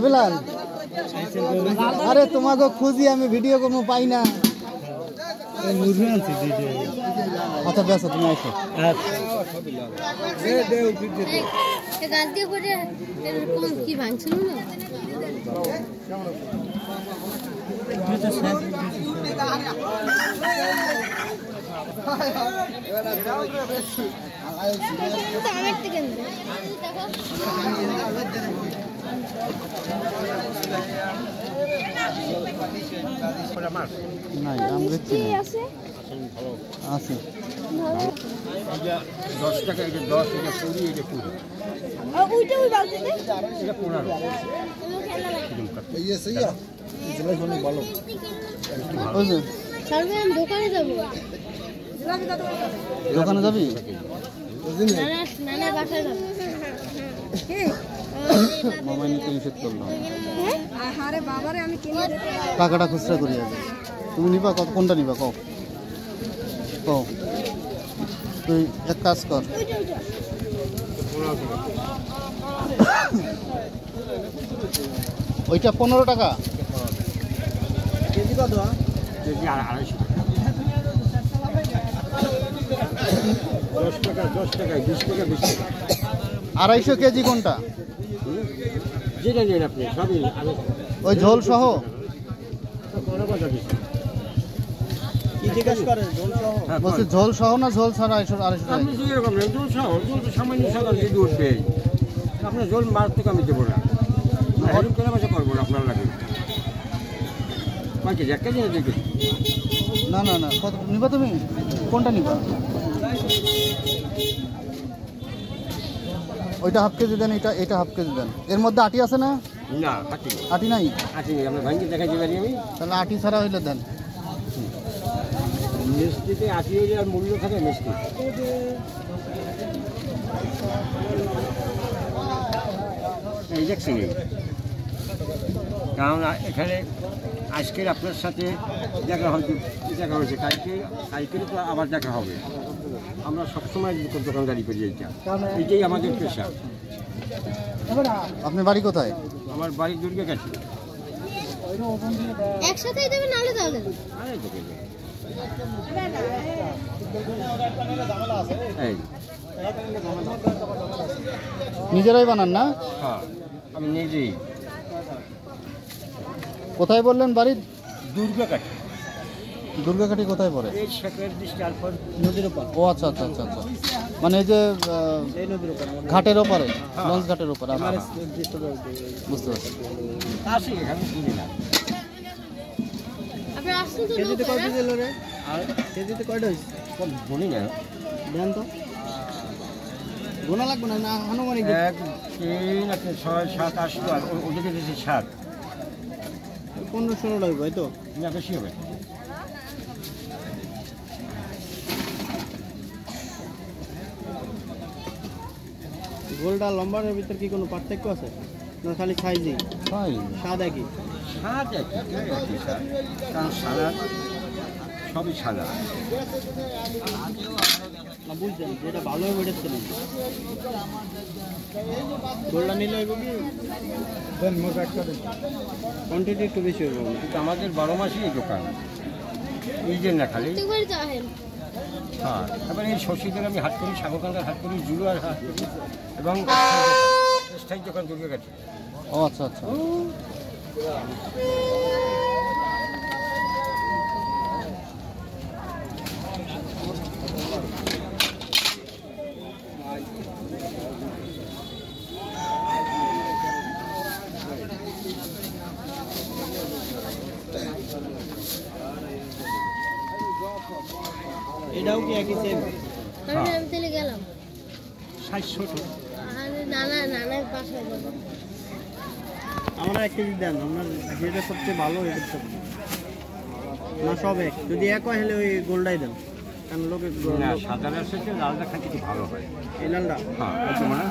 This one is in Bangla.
বিলাল, আরে তোমাকে খুঁজি আমি, ভিডিও কোনো পাই না। আচ্ছা বেশ, তুমি আসো। কি ভাঙছিল না নাই আমরা আছে 10 টাকা, এটা 10, এটা 20, এটা 20। ওইটা ওই বালতিতে এটা 15। ভালো দোকানে যাবো। দোকানে যাবি? নানা বাসায় যাবো। মামা নিতে নিষেধ করলাম। আরে বাবারে আমি কিনে টাকাটা খুচরা করি আগে। তুমি নিবা কোনটা নিবা কও? কও তুই এক কাজ কর, ওইটা 15 টাকা কেজি। কত কেজি? 250। 10 টাকা, 10 টাকা, 20 টাকা, 20 টাকা। 250 কেজি কোনটা? যেটা নেন আপনি সবই। ওই ঝোল সহ? কি জিজ্ঞেস করেন? ঝোল সহ? বলছি ঝোল সহ না ঝোল ছাড়া? 250 টাকা। আপনি যেরকম নেন ঝোল সহ, ঝোল তো সামান্য সাধারণ যদি উঠবে, আপনার ঝোল মারতে আমি দেবো না, হরুন কেনা পয়সা করবো না আপনার লাগে। কয় কেজি? 1 কেজি না 2 কেজি? না না না, কত নিবা তুমি? কোনটা নিবা? ওইটা হাফ কেজি দেন, এটা হাফ কেজি দেন। এর মধ্যে আটি আছে না? না, আটি নাই। আটি নেই, আমরা ভাঙিয়ে দেখাইতে পারি আমি। তাহলে আটি ছাড়া হইলে দেন। মিষ্টিতে আটি হইলে আর মূল্য থাকে মিষ্টি। এই দেখছেন, কারণ এখানে আজকের আপনার সাথে দেখা হয়েছে, কালকে তো আবার দেখা হবে। আমরা সবসময় দোকানদারি করি, এইটাই আমাদের পেশা। আপনার বাড়ি কোথায়? আমার বাড়ি দুর্গাকাঠি। একসাথেই দেবেন নাহলে তাহলে নিজেরাই বানান না? হ্যাঁ, আমি নিজেই। কোথায় বললেন বাড়ি? দুর্গাকাঠি। দুর্গাকাঠি কোথায় পড়ে? এই শেখের দৃষ্টি আলফার নদীর ওপর। ও আচ্ছা আচ্ছা আচ্ছা আচ্ছা, মানে এই যে নদীর ওপর, ঘাটের ওপারে, লঞ্চ ঘাটের ওপারে। বুঝতে পারছি। আসি এখানে শুনি না। আপনি আসছেন তো কেজিতে কয়টা দিল রে? আর কেজিতে কয়টা হইছে? কম বলি না। দেন তো। গোনা লাগবে না, না আনুমানিক 1, 3, 6, 7, 8 আর ওদিকে দিয়েছি 7। 15-16 লাগবে তো? না, বেশি হবে। গোলটা লম্বার ভিতর কি কোনো পার্থক্য আছে না খালি সাইজই? স্বাদ একই। স্বাদ একই স্যার, কারণ সাদা সবই সাদা। না বুঝছেন, যেটা ভালো হবে ওটা ছিলেন। গোলটা নিলে হইব কি কোয়ান্টিটি একটু বেশি হইব, কিন্তু আমাদের 12 মাসই এই দোকান, এই যে না খালি। হ্যাঁ, তারপরে এই শশীদের আমি হাট করি, সাগরকান্দার হাট করি, জুলুয়ার হাট করি, এবং স্থায়ী দোকান দুর্গাকাঠি। ও আচ্ছা আচ্ছা। এটাও কি একই সেম? আমি তেলে গেলাম 60 নানার বাসায় যাবো। আমরা 1 কেজি দেন, আপনার যেটা সবচেয়ে ভালো এটা সবচেয়ে না, সব এক। যদি এক হয় হলে ওই গোলটাই দেন, কারণ লোকে সাদা রাখছে, লালটা খাইতে কি ভালো হয়। এই লালটা হ্যাঁ তোমার